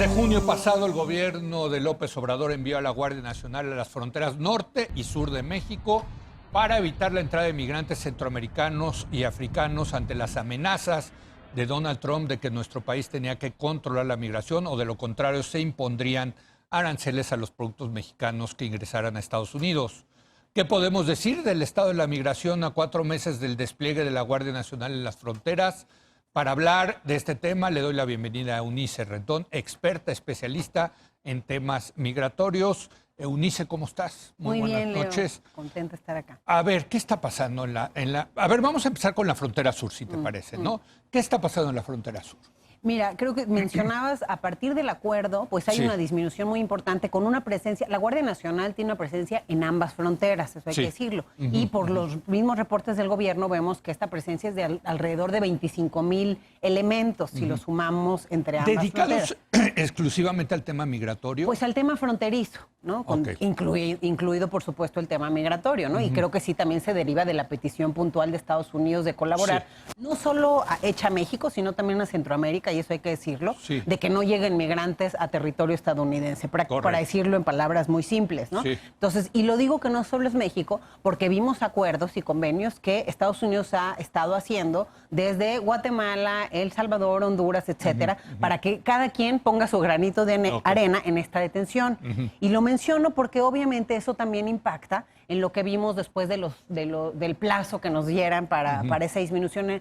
Desde junio pasado, el gobierno de López Obrador envió a la Guardia Nacional a las fronteras norte y sur de México para evitar la entrada de migrantes centroamericanos y africanos ante las amenazas de Donald Trump de que nuestro país tenía que controlar la migración o de lo contrario se impondrían aranceles a los productos mexicanos que ingresaran a Estados Unidos. ¿Qué podemos decir del estado de la migración a 4 meses del despliegue de la Guardia Nacional en las fronteras? Para hablar de este tema, le doy la bienvenida a Eunice Rendón, experta, especialista en temas migratorios. Eunice, ¿cómo estás? Muy buenas noches. Leo. Contenta de estar acá. A ver, ¿qué está pasando en la... A ver, vamos a empezar con la frontera sur, si te parece, ¿no? ¿Qué está pasando en la frontera sur? Mira, creo que mencionabas, a partir del acuerdo, pues hay una disminución muy importante con una presencia, la Guardia Nacional tiene una presencia en ambas fronteras, eso hay que decirlo. Y por los mismos reportes del gobierno vemos que esta presencia es de alrededor de 25,000 elementos, si lo sumamos entre ambas ¿Dedicados exclusivamente al tema migratorio? Pues al tema fronterizo, ¿no? Incluido, por supuesto, el tema migratorio, ¿no? Y creo que sí también se deriva de la petición puntual de Estados Unidos de colaborar, no solo hecha a México, sino también a Centroamérica, y eso hay que decirlo, de que no lleguen migrantes a territorio estadounidense, para decirlo en palabras muy simples, ¿no? Entonces, y lo digo que no solo es México, porque vimos acuerdos y convenios que Estados Unidos ha estado haciendo desde Guatemala, El Salvador, Honduras, etcétera, para que cada quien ponga su granito de arena en esta detención. Y lo menciono porque obviamente eso también impacta en lo que vimos después del plazo que nos dieran para esa disminución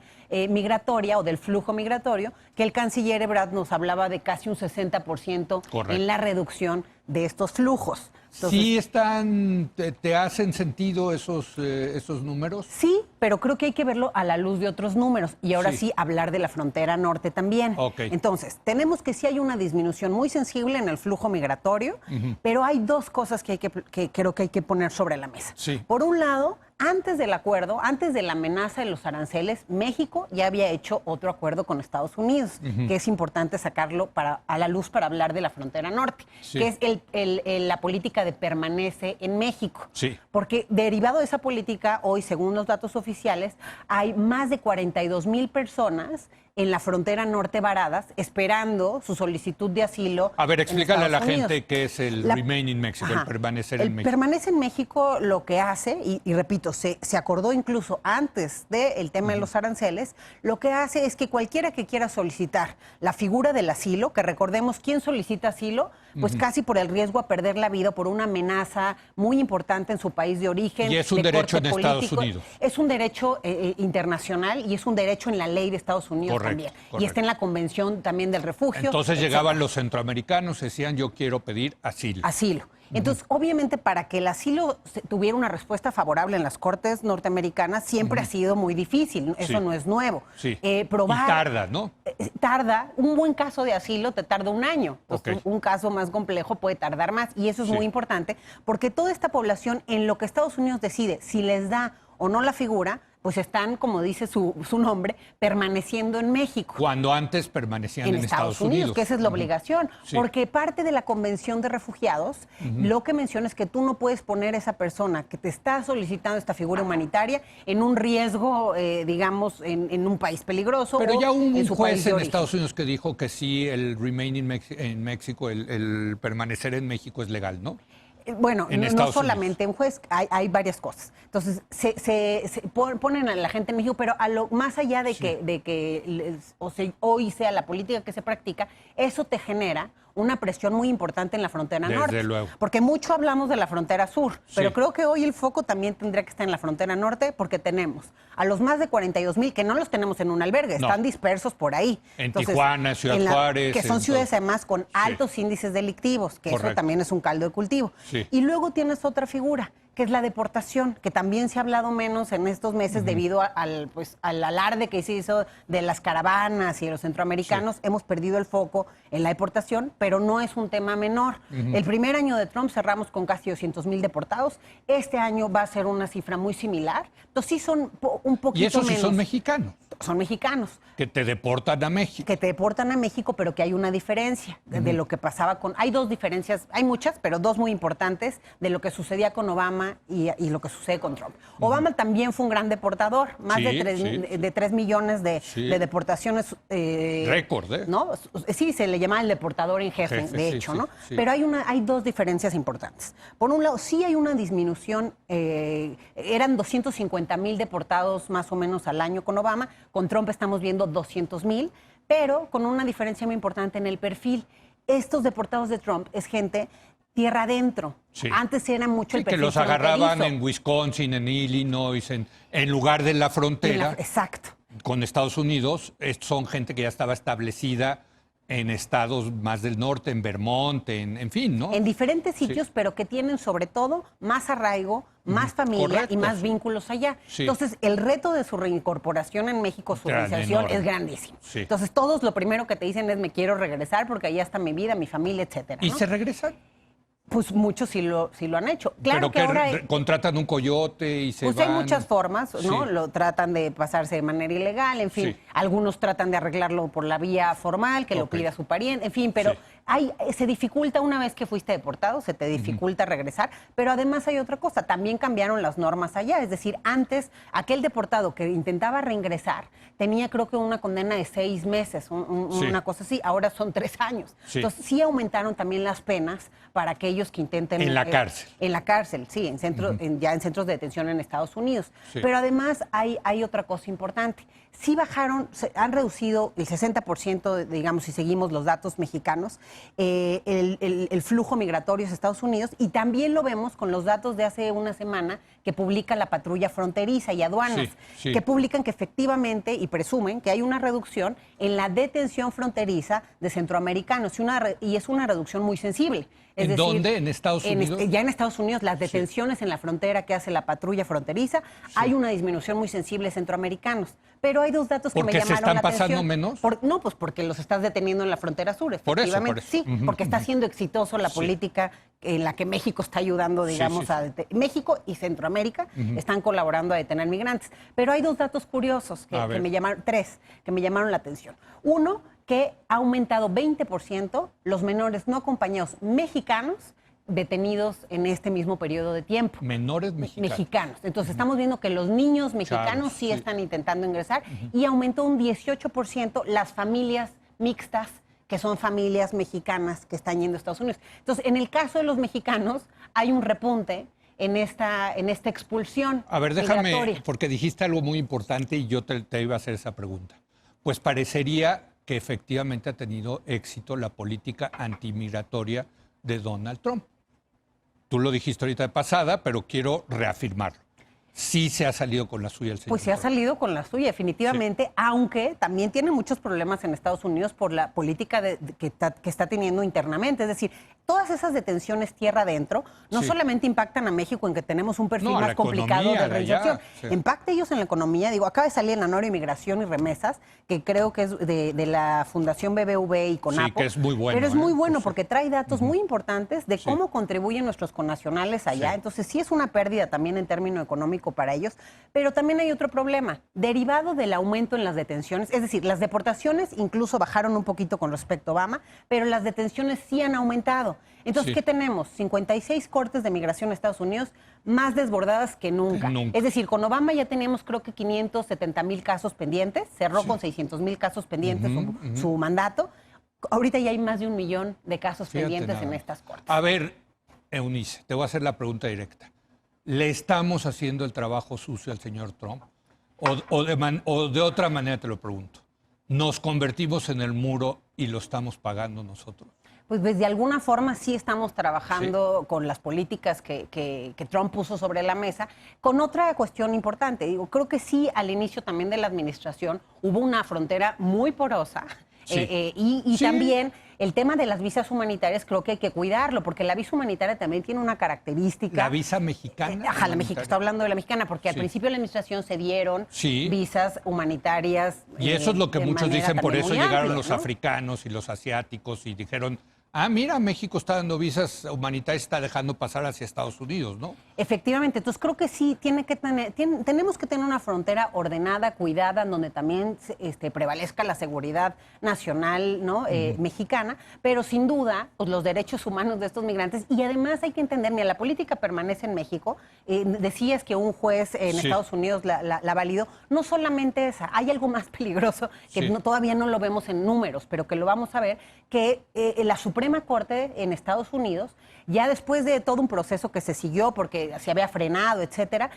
migratoria o del flujo migratorio, que el canciller Ebrard nos hablaba de casi un 60% en la reducción de estos flujos. Entonces, ¿Sí te hacen sentido esos números? Sí, pero creo que hay que verlo a la luz de otros números y ahora sí hablar de la frontera norte también. Entonces, tenemos que sí hay una disminución muy sensible en el flujo migratorio, pero hay dos cosas que creo que hay que poner sobre la mesa. Por un lado, antes del acuerdo, antes de la amenaza de los aranceles, México ya había hecho otro acuerdo con Estados Unidos, que es importante sacarlo a la luz para hablar de la frontera norte, que es la política de permanece en México. Porque derivado de esa política, hoy, según los datos oficiales, hay más de 42,000 personas en la frontera norte varadas, esperando su solicitud de asilo. A ver, explícale a la gente qué es el Remain in Mexico, el permanecer en México. El permanece en México lo que hace, y repito, se acordó incluso antes del tema de los aranceles, lo que hace es que cualquiera que quiera solicitar la figura del asilo, que recordemos, ¿quién solicita asilo? Pues casi por el riesgo a perder la vida por una amenaza muy importante en su país de origen. Y es un derecho en Estados Unidos. Es un derecho internacional y es un derecho en la ley de Estados Unidos también. Y está en la Convención también del Refugio. Entonces llegaban los centroamericanos, decían yo quiero pedir asilo. Asilo. Entonces, obviamente, para que el asilo tuviera una respuesta favorable en las cortes norteamericanas, siempre ha sido muy difícil. Eso no es nuevo. Probar, y tarda, ¿no? Tarda. Un buen caso de asilo te tarda 1 año. Entonces, un caso más complejo puede tardar más. Y eso es muy importante, porque toda esta población, en lo que Estados Unidos decide, si les da o no la figura, pues están, como dice su nombre, permaneciendo en México. Cuando antes permanecían en Estados Unidos. Que esa es la obligación. Porque parte de la Convención de Refugiados, lo que menciona es que tú no puedes poner a esa persona que te está solicitando esta figura humanitaria en un riesgo, digamos, en un país peligroso. Pero ya hubo un juez en Estados Unidos que dijo que sí, el Remain en México, el permanecer en México es legal, ¿no? Bueno, no solamente un juez, hay varias cosas. Entonces, se ponen a la gente en México, pero más allá de que hoy sea la política que se practica, eso te genera una presión muy importante en la frontera norte. Desde luego. Porque mucho hablamos de la frontera sur, pero creo que hoy el foco también tendría que estar en la frontera norte, porque tenemos a los más de 42,000 que no los tenemos en un albergue, están dispersos por ahí. Entonces, Tijuana, Ciudad Juárez. Que son ciudades además con altos índices delictivos, que eso también es un caldo de cultivo. Y luego tienes otra figura, que es la deportación, que también se ha hablado menos en estos meses debido al alarde que se hizo de las caravanas y de los centroamericanos. Hemos perdido el foco en la deportación, pero no es un tema menor. El primer año de Trump cerramos con casi 200,000 deportados. Este año va a ser una cifra muy similar. Entonces sí son un poquito menos. Y esos sí son mexicanos. son mexicanos. Que te deportan a México. Que te deportan a México, pero que hay una diferencia de lo que pasaba con... Hay dos diferencias, hay muchas, pero dos muy importantes de lo que sucedía con Obama y lo que sucede con Trump. Obama también fue un gran deportador, más de 3 millones de deportaciones. Récord, ¿eh? ¿No? Sí, se le llama el deportador en jefe, de hecho, ¿no? Sí. Pero hay dos diferencias importantes. Por un lado, sí hay una disminución, eran 250,000 deportados más o menos al año con Obama, con Trump estamos viendo 200,000, pero con una diferencia muy importante en el perfil. Estos deportados de Trump es gente tierra adentro. Sí. Antes era mucho el perfil que los agarraban en Wisconsin, en Illinois, en lugar de la frontera. Exacto. Con Estados Unidos, son gente que ya estaba establecida en estados más del norte, en Vermont, en fin, ¿no? En diferentes sitios, pero que tienen sobre todo más arraigo, más familia y más vínculos allá. Sí. Entonces, el reto de su reincorporación en México, su reinserción, es grandísimo. Sí. Entonces, todos lo primero que te dicen es me quiero regresar porque allá está mi vida, mi familia, etcétera, ¿no? ¿Y se regresan? Pues muchos sí lo han hecho. Claro pero que ahora contratan un coyote y se van. Pues hay muchas formas, ¿no? Lo tratan de pasarse de manera ilegal, en fin. Algunos tratan de arreglarlo por la vía formal, que lo pida su pariente, en fin, pero se dificulta una vez que fuiste deportado, se te dificulta regresar, pero además hay otra cosa, también cambiaron las normas allá, es decir, antes aquel deportado que intentaba reingresar tenía creo que una condena de 6 meses, una cosa así, ahora son 3 años. Entonces sí aumentaron también las penas para aquellos que intenten... En la cárcel. En la cárcel, sí, ya en centros de detención en Estados Unidos. Sí. Pero además hay otra cosa importante. Sí han reducido el 60%, digamos, si seguimos los datos mexicanos, el flujo migratorio a Estados Unidos, y también lo vemos con los datos de hace una semana que publica la patrulla fronteriza y aduanas, que publican que efectivamente y presumen que hay una reducción en la detención fronteriza de centroamericanos, y es una reducción muy sensible. Es ¿En dónde? ¿En Estados Unidos? Ya en Estados Unidos, las detenciones en la frontera que hace la patrulla fronteriza, hay una disminución muy sensible de centroamericanos. Pero hay dos datos que me llamaron la atención. ¿Porque se están pasando menos? No, pues porque los estás deteniendo en la frontera sur, efectivamente. Por eso. Sí, porque está siendo exitoso la política en la que México está ayudando, digamos, México y Centroamérica están colaborando a detener migrantes. Pero hay dos datos curiosos que me llamaron, que me llamaron la atención. Uno, que ha aumentado 20% los menores no acompañados mexicanos detenidos en este mismo periodo de tiempo. Menores mexicanos. Entonces estamos viendo que los niños mexicanos sí están intentando ingresar y aumentó un 18% las familias mixtas, que son familias mexicanas que están yendo a Estados Unidos. Entonces, en el caso de los mexicanos, hay un repunte en esta expulsión. A ver, déjame, porque dijiste algo muy importante y yo te iba a hacer esa pregunta. Pues parecería que efectivamente ha tenido éxito la política antimigratoria de Donald Trump. Tú lo dijiste ahorita de pasada, pero quiero reafirmarlo. Sí se ha salido con la suya el señor. Pues se ha salido con la suya, definitivamente, aunque también tiene muchos problemas en Estados Unidos por la política que está teniendo internamente. Es decir, todas esas detenciones tierra adentro no solamente impactan a México en que tenemos un perfil más complicado de reinserción, impacta ellos en la economía. Digo, acaba de salir en la Nora Inmigración y Remesas, que creo que es de la Fundación BBVA y CONAPO. Sí, que es muy bueno. Pero es muy bueno porque trae datos muy importantes de cómo contribuyen nuestros connacionales allá. Entonces sí es una pérdida también en términos económicos para ellos, pero también hay otro problema, derivado del aumento en las detenciones, es decir, las deportaciones incluso bajaron un poquito con respecto a Obama, pero las detenciones sí han aumentado. Entonces, ¿qué tenemos? 56 cortes de migración a Estados Unidos más desbordadas que nunca. Es decir, con Obama ya teníamos creo que 570,000 casos pendientes, cerró con 600,000 casos pendientes su mandato. Ahorita ya hay más de 1 millón de casos pendientes en estas cortes. A ver, Eunice, te voy a hacer la pregunta directa. ¿Le estamos haciendo el trabajo sucio al señor Trump? O de otra manera te lo pregunto. ¿Nos convertimos en el muro y lo estamos pagando nosotros? Pues de alguna forma sí estamos trabajando con las políticas que Trump puso sobre la mesa, con otra cuestión importante. Digo, creo que sí, al inicio también de la administración hubo una frontera muy porosa. Y también el tema de las visas humanitarias creo que hay que cuidarlo, porque la visa humanitaria también tiene una característica. ¿La visa mexicana? La mexicana, estoy hablando de la mexicana, porque al principio de la administración se dieron visas humanitarias. Y eso es lo que muchos dicen, por eso llegaron los africanos africanos y los asiáticos y dijeron, Ah, mira, México está dando visas humanitarias, está dejando pasar hacia Estados Unidos, ¿no? Efectivamente, entonces creo que sí tenemos que tener una frontera ordenada, cuidada, en donde también prevalezca la seguridad nacional, ¿no? Mexicana, pero sin duda pues, los derechos humanos de estos migrantes, y además hay que entender, mira, la política permanece en México, decías que un juez en Estados Unidos la validó, no solamente esa, hay algo más peligroso que todavía no lo vemos en números, pero que lo vamos a ver, que la Suprema Corte en Estados Unidos, ya después de todo un proceso que se siguió porque se había frenado, etcétera,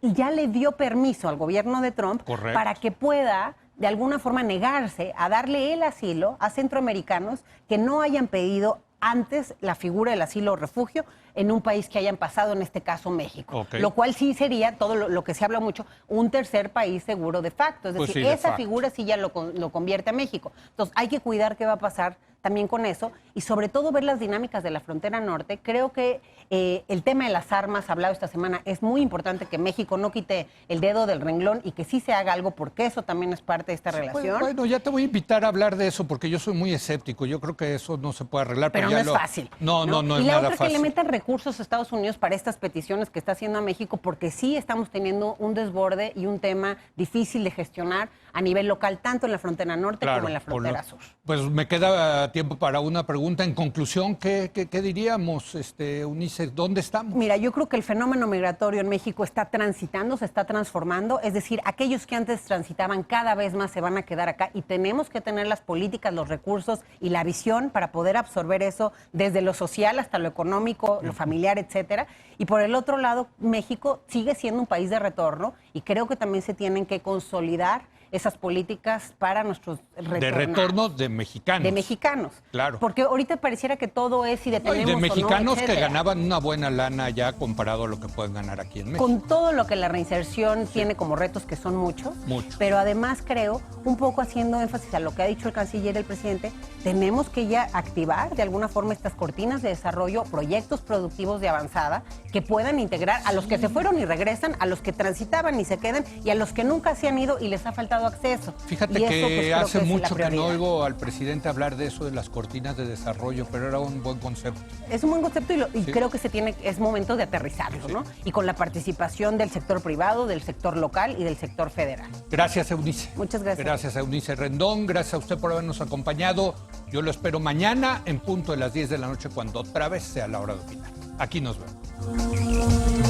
ya le dio permiso al gobierno de Trump para que pueda de alguna forma negarse a darle el asilo a centroamericanos que no hayan pedido antes la figura del asilo o refugio en un país que hayan pasado, en este caso México. Lo cual sí sería, todo lo que se habla mucho, un tercer país seguro de facto. Es decir, esa figura sí ya lo convierte a México. Entonces hay que cuidar qué va a pasar también con eso y sobre todo ver las dinámicas de la frontera norte. Creo que el tema de las armas, hablado esta semana, es muy importante que México no quite el dedo del renglón y que sí se haga algo, porque eso también es parte de esta relación. Bueno, ya te voy a invitar a hablar de eso porque yo soy muy escéptico. Yo creo que eso no se puede arreglar. Pero no es fácil. No es nada fácil. Y la otra es que le metan recursos a Estados Unidos para estas peticiones que está haciendo a México, porque sí estamos teniendo un desborde y un tema difícil de gestionar a nivel local, tanto en la frontera norte como en la frontera sur. Pues me queda tiempo para una pregunta. En conclusión, ¿qué diríamos, Eunice? ¿Dónde estamos? Mira, yo creo que el fenómeno migratorio en México está transitando, se está transformando. Es decir, aquellos que antes transitaban cada vez más se van a quedar acá y tenemos que tener las políticas, los recursos y la visión para poder absorber eso desde lo social hasta lo económico, lo familiar, etcétera. Y por el otro lado, México sigue siendo un país de retorno y creo que también se tienen que consolidar esas políticas para nuestros retornados. De retorno de mexicanos. De mexicanos. Claro. Porque ahorita pareciera que todo es si detenemos de mexicanos o no, que ganaban una buena lana ya comparado a lo que pueden ganar aquí en México. Con todo lo que la reinserción tiene como retos, que son muchos. Pero además creo, un poco haciendo énfasis a lo que ha dicho el canciller y el presidente, tenemos que ya activar de alguna forma estas cortinas de desarrollo, proyectos productivos de avanzada que puedan integrar a los que se fueron y regresan, a los que transitaban y se quedan y a los que nunca se han ido y les ha faltado acceso. Fíjate que hace mucho que no oigo al presidente hablar de eso, de las cortinas de desarrollo, pero era un buen concepto. Es un buen concepto y creo que es momento de aterrizarlo, ¿no? Y con la participación del sector privado, del sector local y del sector federal. Gracias, Eunice. Muchas gracias. Gracias, Eunice Rendón. Gracias a usted por habernos acompañado. Yo lo espero mañana en punto de las 10 de la noche, cuando otra vez sea la hora de opinar. Aquí nos vemos.